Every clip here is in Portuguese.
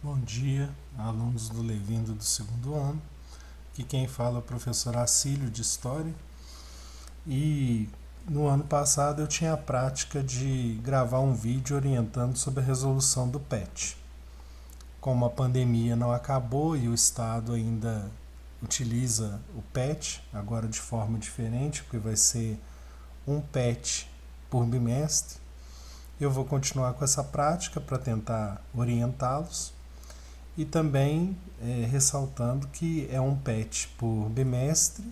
Bom dia, alunos do Levindo do segundo ano. Aqui quem fala é o professor Acílio de História. E no ano passado eu tinha a prática de gravar um vídeo orientando sobre a resolução do PET. Como a pandemia não acabou e o Estado ainda utiliza o PET, agora de forma diferente, porque vai ser um PET por bimestre, eu vou continuar com essa prática para tentar orientá-los. E também ressaltando que é um PET por bimestre,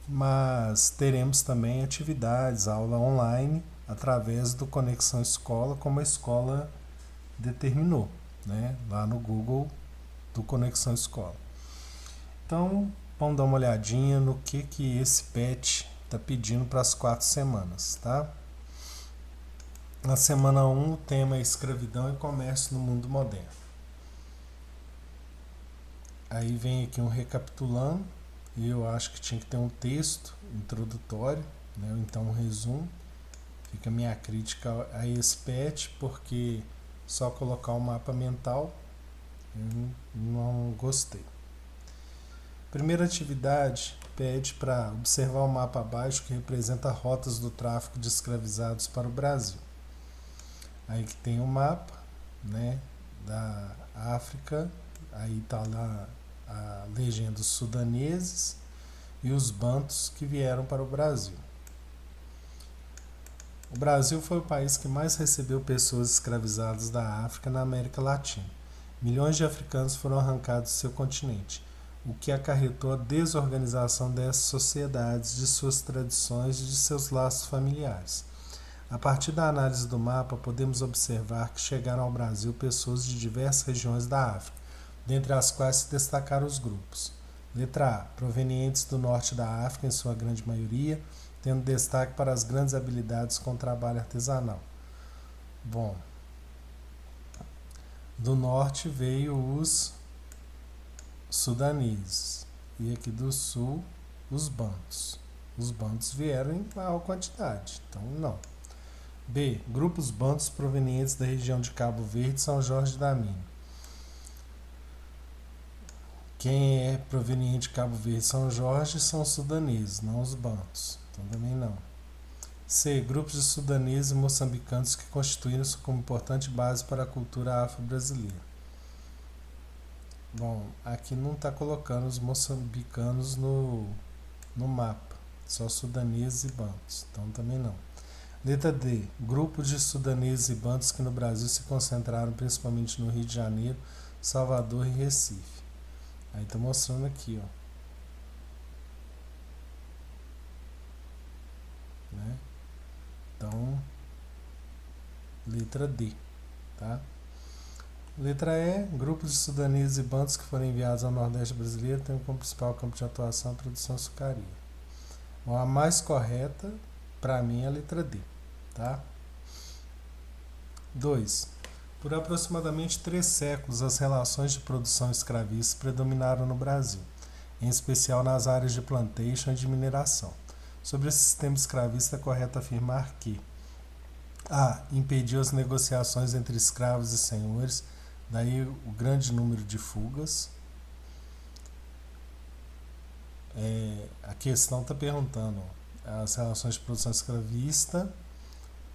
mas teremos também atividades, aula online, através do Conexão Escola, como a escola determinou, né? Lá no Google do Conexão Escola. Então, vamos dar uma olhadinha no que esse PET está pedindo para as 4 semanas, tá? Na semana 1, o tema é escravidão e comércio no mundo moderno. Aí vem aqui um recapitulando, e eu acho que tinha que ter um texto introdutório, né? Então um resumo. Fica a minha crítica a esse PET, porque só colocar o mapa mental eu não gostei. Primeira atividade pede para observar o mapa abaixo, que representa rotas do tráfico de escravizados para o Brasil. Aí que tem o mapa, né, da África, aí está lá a legenda dos sudaneses e os bantos que vieram para o Brasil. O Brasil foi o país que mais recebeu pessoas escravizadas da África na América Latina. Milhões de africanos foram arrancados do seu continente, o que acarretou a desorganização dessas sociedades, de suas tradições e de seus laços familiares. A partir da análise do mapa, podemos observar que chegaram ao Brasil pessoas de diversas regiões da África, dentre as quais se destacaram os grupos. Letra A. Provenientes do norte da África, em sua grande maioria, tendo destaque para as grandes habilidades com o trabalho artesanal. Bom, do norte veio os sudaneses e aqui do sul os bantos. Os bantos vieram em maior quantidade, então não. B. Grupos bantos provenientes da região de Cabo Verde e São Jorge da Mina. Quem é proveniente de Cabo Verde e São Jorge são os sudaneses, não os bantos. Então também não. C. Grupos de sudaneses e moçambicanos que constituíram-se como importante base para a cultura afro-brasileira. Bom, aqui não está colocando os moçambicanos no mapa, só sudaneses e bantos, então também não. Letra D. Grupos de sudaneses e bantos que no Brasil se concentraram principalmente no Rio de Janeiro, Salvador e Recife. Aí está mostrando aqui, ó. Né? Então, letra D, tá? Letra E. Grupos de sudaneses e bantos que foram enviados ao Nordeste brasileiro têm como principal campo de atuação a produção açucareira. Bom, a mais correta, para mim, é a letra D, tá? 2. Por aproximadamente 3 séculos, as relações de produção escravista predominaram no Brasil, em especial nas áreas de plantation e de mineração. Sobre esse sistema escravista, é correto afirmar que A. Impediu as negociações entre escravos e senhores, daí o grande número de fugas. A questão está perguntando as relações de produção escravista,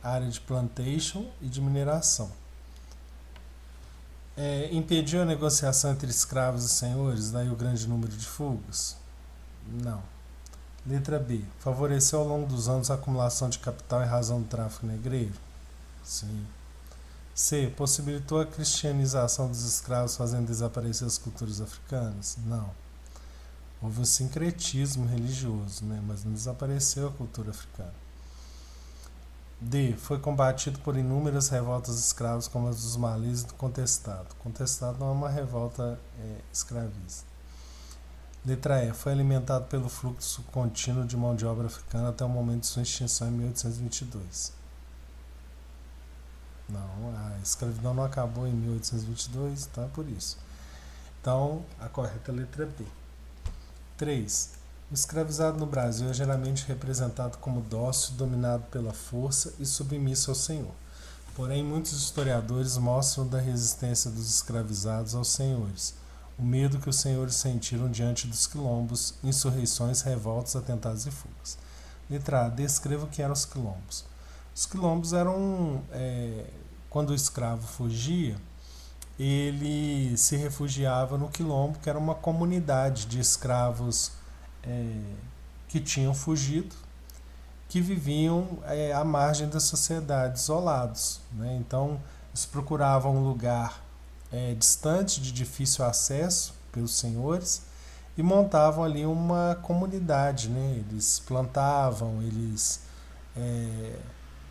área de plantation e de mineração. Impediu a negociação entre escravos e senhores, daí o grande número de fugas? Não. Letra B. Favoreceu ao longo dos anos a acumulação de capital em razão do tráfico negreiro? Sim. C. Possibilitou a cristianização dos escravos, fazendo desaparecer as culturas africanas? Não. Houve um sincretismo religioso, né? Mas não desapareceu a cultura africana. D. Foi combatido por inúmeras revoltas escravas, como as dos malês e do contestado. Contestado não é uma revolta escravista. Letra E. Foi alimentado pelo fluxo contínuo de mão de obra africana até o momento de sua extinção em 1822. Não, a escravidão não acabou em 1822, tá? Por isso. Então, a correta é a letra B. 3. O escravizado no Brasil é geralmente representado como dócil, dominado pela força e submisso ao senhor. Porém, muitos historiadores mostram da resistência dos escravizados aos senhores, o medo que os senhores sentiram diante dos quilombos, insurreições, revoltas, atentados e fugas. Letra A. Descreva o que eram os quilombos. Os quilombos eram, quando o escravo fugia, ele se refugiava no quilombo, que era uma comunidade de escravos que tinham fugido, que viviam à margem da sociedade, isolados, né? Então, eles procuravam um lugar distante, de difícil acesso pelos senhores, e montavam ali uma comunidade, né? Eles plantavam, eles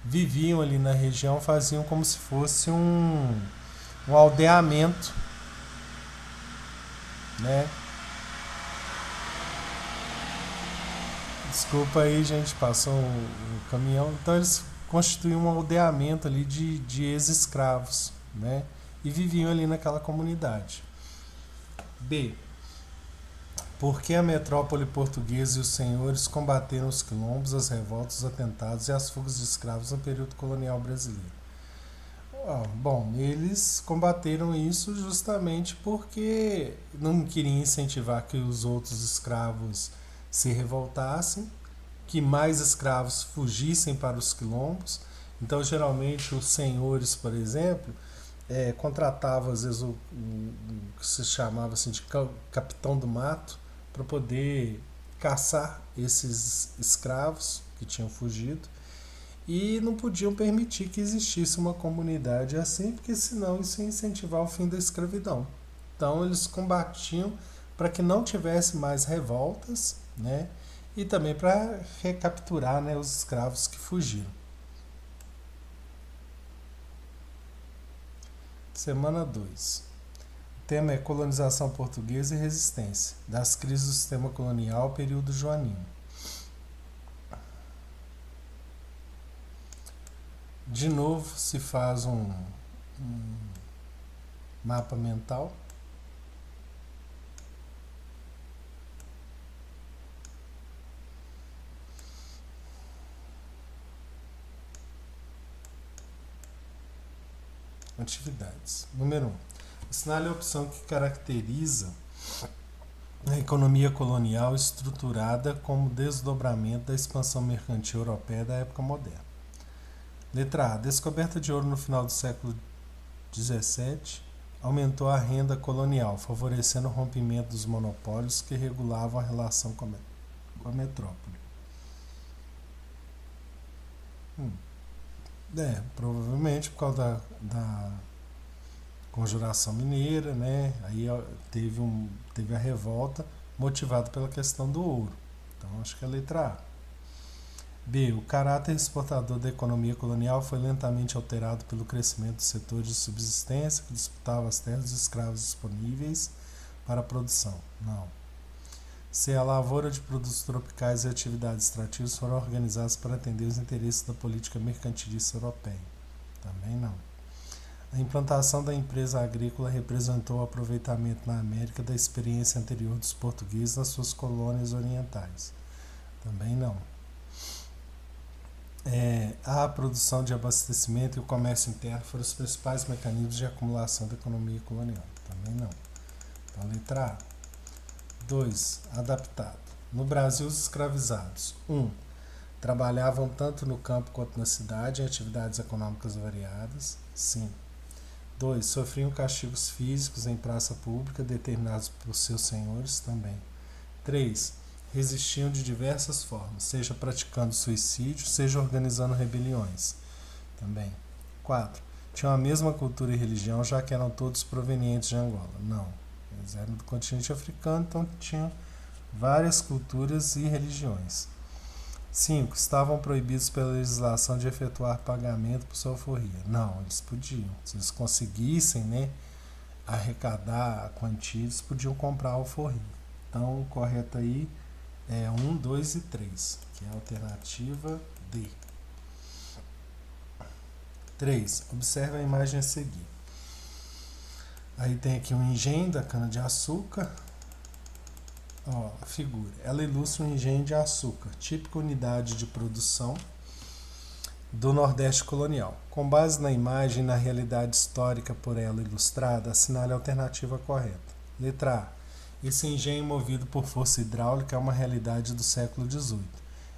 viviam ali na região, faziam como se fosse um aldeamento, né? Desculpa aí, gente, passou um caminhão. Então eles constituíam um aldeamento ali de ex-escravos, né? E viviam ali naquela comunidade. B. Por que a metrópole portuguesa e os senhores combateram os quilombos, as revoltas, os atentados e as fugas de escravos no período colonial brasileiro? Bom, eles combateram isso justamente porque não queriam incentivar que os outros escravos se revoltassem, que mais escravos fugissem para os quilombos. Então, geralmente, os senhores, por exemplo, contratavam às vezes o que se chamava assim, de capitão do mato para poder caçar esses escravos que tinham fugido, e não podiam permitir que existisse uma comunidade assim, porque senão isso ia incentivar o fim da escravidão. Então eles combatiam para que não tivesse mais revoltas, né? E também para recapturar, né, os escravos que fugiram. Semana 2. O tema é colonização portuguesa e resistência, das crises do sistema colonial ao período joanino. De novo se faz um mapa mental. Atividades. Número 1. Assinale a opção que caracteriza a economia colonial estruturada como desdobramento da expansão mercantil europeia da época moderna. Letra A. Descoberta de ouro no final do século XVII aumentou a renda colonial, favorecendo o rompimento dos monopólios que regulavam a relação com a metrópole. Provavelmente por causa da conjuração mineira, né? Aí teve a revolta motivada pela questão do ouro. Então acho que é a letra A. B. O caráter exportador da economia colonial foi lentamente alterado pelo crescimento dos setores de subsistência que disputavam as terras dos escravos disponíveis para a produção. Não. C. A lavoura de produtos tropicais e atividades extrativas foram organizadas para atender os interesses da política mercantilista europeia. Também não. A implantação da empresa agrícola representou o aproveitamento na América da experiência anterior dos portugueses nas suas colônias orientais. Também não. A produção de abastecimento e o comércio interno foram os principais mecanismos de acumulação da economia colonial. Também não. Então, letra A. 2. Adaptado. No Brasil, os escravizados 1. Trabalhavam tanto no campo quanto na cidade em atividades econômicas variadas. Sim. 2. Sofriam castigos físicos em praça pública determinados por seus senhores. Também. 3. Resistiam de diversas formas, seja praticando suicídio, seja organizando rebeliões. Também. 4. Tinham a mesma cultura e religião, já que eram todos provenientes de Angola. Não. Eles eram do continente africano, então tinham várias culturas e religiões. 5. Estavam proibidos pela legislação de efetuar pagamento por sua alforria. Não, eles podiam. Se eles conseguissem, né, arrecadar a quantia, eles podiam comprar a alforria. Então, o correto aí é 1, 2 e 3, que é a alternativa D. 3. Observe a imagem a seguir. Aí tem aqui um engenho da cana-de-açúcar. A figura. Ela ilustra um engenho de açúcar, típica unidade de produção do Nordeste colonial. Com base na imagem e na realidade histórica por ela ilustrada, assinale a alternativa correta. Letra A. Esse engenho movido por força hidráulica é uma realidade do século XVIII,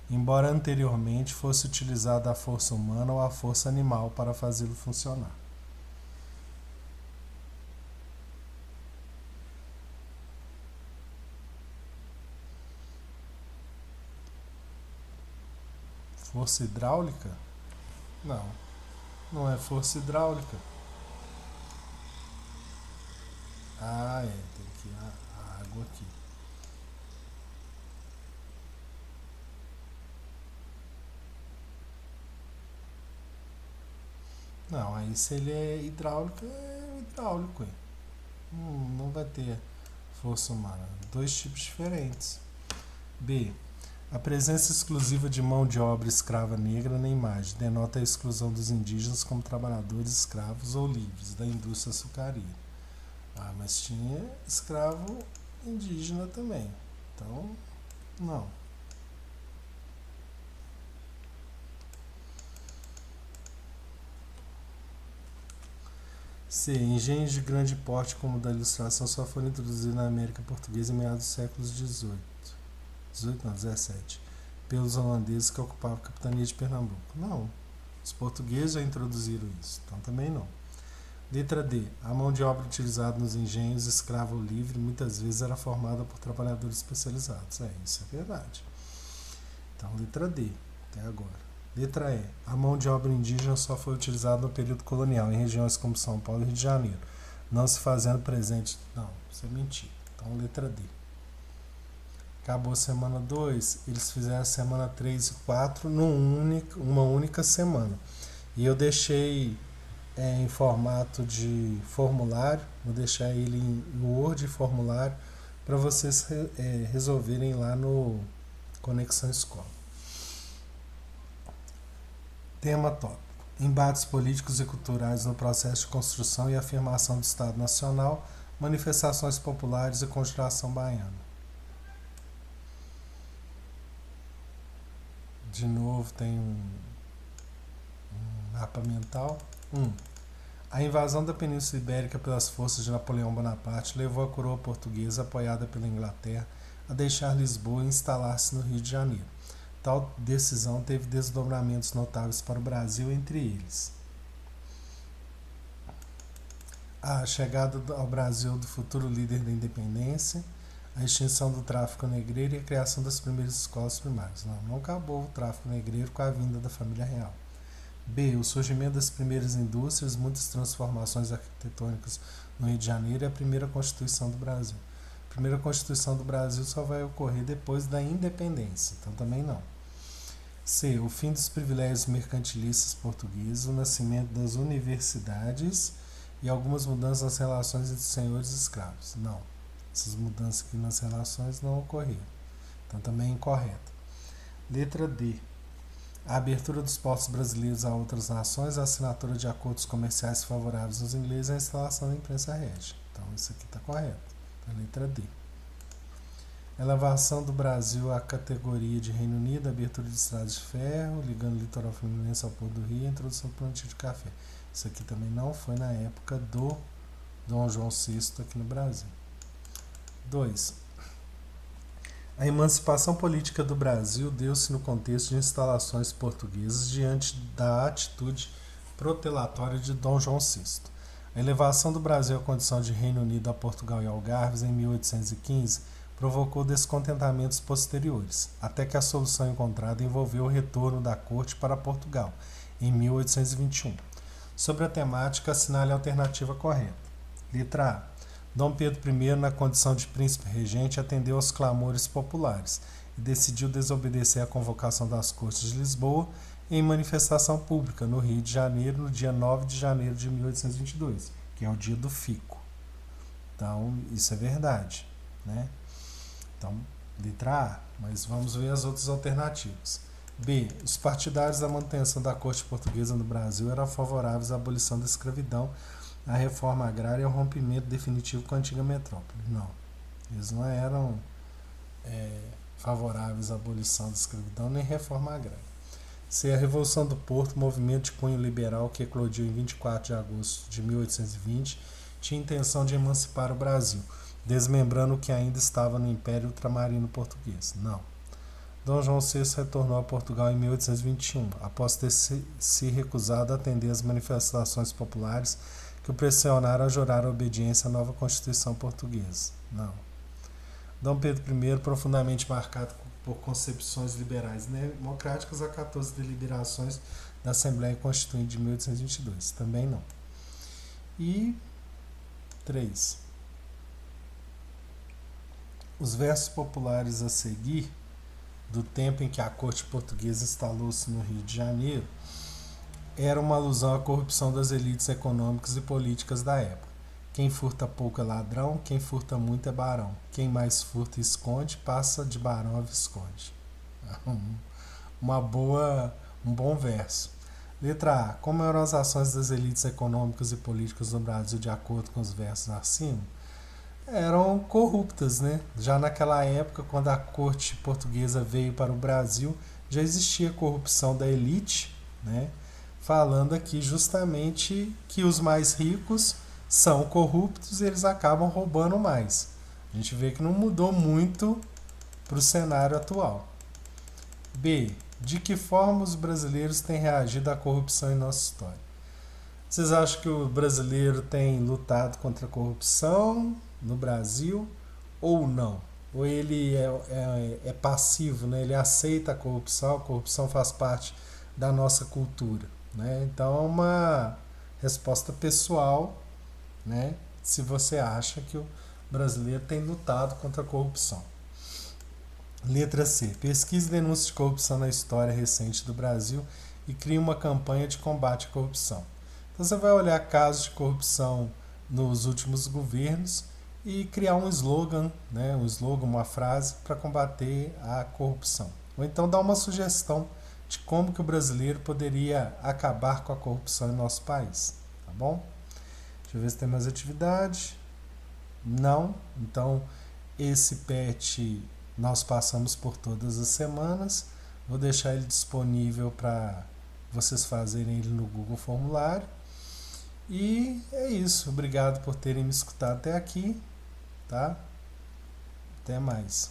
embora anteriormente fosse utilizada a força humana ou a força animal para fazê-lo funcionar. Força hidráulica? Não, não é força hidráulica. Ah, é, tem que ir a água aqui. Não, aí se ele é hidráulico, é hidráulico. Não vai ter força humana. Dois tipos diferentes. B. A presença exclusiva de mão de obra escrava negra na imagem denota a exclusão dos indígenas como trabalhadores escravos ou livres da indústria açucareira. Ah, mas tinha escravo indígena também. Então, não. C. Engenhos de grande porte como o da ilustração só foram introduzidos na América Portuguesa em meados do século XVIII. 18 não, 17. Pelos holandeses que ocupavam a capitania de Pernambuco. Não. Os portugueses já introduziram isso. Então também não. Letra D. A mão de obra utilizada nos engenhos escrava ou livre muitas vezes era formada por trabalhadores especializados. Isso é verdade. Então, letra D, até agora. Letra E. A mão de obra indígena só foi utilizada no período colonial, em regiões como São Paulo e Rio de Janeiro, não se fazendo presente. Não, isso é mentira. Então, letra D. Acabou a semana 2, eles fizeram a semana 3 e 4 uma única semana. E eu deixei em formato de formulário, vou deixar ele em Word e formulário para vocês resolverem lá no Conexão Escola. Tema tópico: embates políticos e culturais no processo de construção e afirmação do Estado Nacional, manifestações populares e conjuração baiana. De novo tem um mapa mental. 1. A invasão da Península Ibérica pelas forças de Napoleão Bonaparte levou a coroa portuguesa, apoiada pela Inglaterra, a deixar Lisboa e instalar-se no Rio de Janeiro. Tal decisão teve desdobramentos notáveis para o Brasil, entre eles: a chegada ao Brasil do futuro líder da independência, a extinção do tráfico negreiro e a criação das primeiras escolas primárias. Não acabou o tráfico negreiro com a vinda da família real. B. O surgimento das primeiras indústrias, muitas transformações arquitetônicas no Rio de Janeiro e a primeira Constituição do Brasil. A primeira Constituição do Brasil só vai ocorrer depois da independência, então também não. C. O fim dos privilégios mercantilistas portugueses, o nascimento das universidades e algumas mudanças nas relações entre senhores e escravos. Não, essas mudanças aqui nas relações não ocorreram, então também é incorreto. Letra D. A abertura dos portos brasileiros a outras nações, a assinatura de acordos comerciais favoráveis aos ingleses e a instalação da imprensa régia. Então, isso aqui está correto. A letra D. Elevação do Brasil à categoria de Reino Unido, abertura de estradas de ferro, ligando o litoral fluminense ao Porto do Rio e a introdução do plantio de café. Isso aqui também não foi na época do Dom João VI aqui no Brasil. 2. A emancipação política do Brasil deu-se no contexto de instalações portuguesas diante da atitude protelatória de Dom João VI. A elevação do Brasil à condição de Reino Unido a Portugal e Algarves em 1815 provocou descontentamentos posteriores, até que a solução encontrada envolveu o retorno da corte para Portugal, em 1821. Sobre a temática, assinale a alternativa correta. Letra A. Dom Pedro I, na condição de príncipe regente, atendeu aos clamores populares e decidiu desobedecer à convocação das Cortes de Lisboa em manifestação pública no Rio de Janeiro, no dia 9 de janeiro de 1822, que é o dia do fico. Então, isso é verdade, né? Então, letra A, mas vamos ver as outras alternativas. B. Os partidários da manutenção da corte portuguesa no Brasil eram favoráveis à abolição da escravidão, à reforma agrária e ao rompimento definitivo com a antiga metrópole. Não, eles não eram favoráveis à abolição da escravidão nem reforma agrária. C. A Revolução do Porto, movimento de cunho liberal que eclodiu em 24 de agosto de 1820, tinha intenção de emancipar o Brasil, desmembrando o que ainda estava no Império Ultramarino Português. Não. Dom João VI retornou a Portugal em 1821, após ter se recusado a atender às manifestações populares que o pressionaram a jurar a obediência à nova Constituição Portuguesa. Não. Dom Pedro I, profundamente marcado por concepções liberais democráticas, a 14 deliberações da Assembleia Constituinte de 1822. Também não. E 3. Os versos populares a seguir, do tempo em que a corte portuguesa instalou-se no Rio de Janeiro, era uma alusão à corrupção das elites econômicas e políticas da época. Quem furta pouco é ladrão, quem furta muito é barão. Quem mais furta e esconde, passa de barão a visconde. Um bom verso. Letra A. Como eram as ações das elites econômicas e políticas no Brasil de acordo com os versos acima? Eram corruptas, né? Já naquela época, quando a corte portuguesa veio para o Brasil, já existia corrupção da elite, né? Falando aqui justamente que os mais ricos são corruptos e eles acabam roubando mais. A gente vê que não mudou muito para o cenário atual. B. De que forma os brasileiros têm reagido à corrupção em nossa história? Vocês acham que o brasileiro tem lutado contra a corrupção no Brasil ou não? Ou ele é passivo, né? Ele aceita a corrupção faz parte da nossa cultura, né? Então é uma resposta pessoal, né? Se você acha que o brasileiro tem lutado contra a corrupção. Letra C. Pesquise denúncias de corrupção na história recente do Brasil e crie uma campanha de combate à corrupção. Então você vai olhar casos de corrupção nos últimos governos e criar um slogan, né, uma frase para combater a corrupção. Ou então dar uma sugestão de como que o brasileiro poderia acabar com a corrupção em nosso país. Tá bom? Deixa eu ver se tem mais atividade. Não. Então, esse PET nós passamos por todas as semanas. Vou deixar ele disponível para vocês fazerem ele no Google Formulário. E é isso. Obrigado por terem me escutado até aqui. Tá? Até mais.